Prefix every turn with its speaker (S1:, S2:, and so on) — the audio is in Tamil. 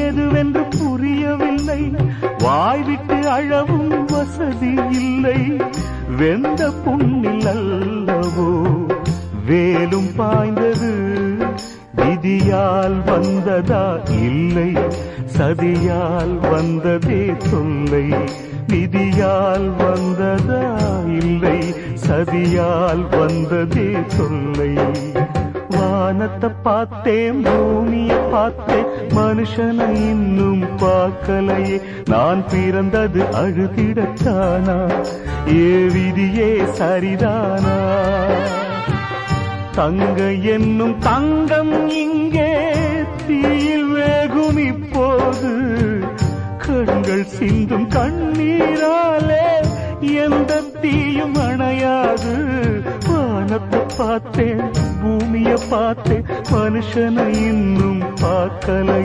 S1: எதுவென்று புரியவில்லை, வாய்விட்டு அழவும் வசதி இல்லை. வெந்த புண்ணில் அல்லவோ வேலும் பாய்ந்தது, விதியால் வந்ததா இல்லை, சதியால் வந்ததே தொல்லை. விதியால் வந்ததா இல்லை, சதியால் வந்ததே தொல்லை. வானத்தை பார்த்தேன், பூமிய பார்த்தேன், மனுஷனை இன்னும் பார்க்கலையே. நான் பிறந்தது அழுதிடத்தானா, ஏ விதியே சரிதானா? தங்க என்னும் தங்கம் இங்கே தீயில் வேகும் இப்போது, கண்கள் சிந்தும் கண்ணீராலே எந்த தீயும் அணையாது. வானத்தை பார்த்தேன், பூமிய பார்த்தேன், மனுஷனை இன்னும் பார்க்கலை.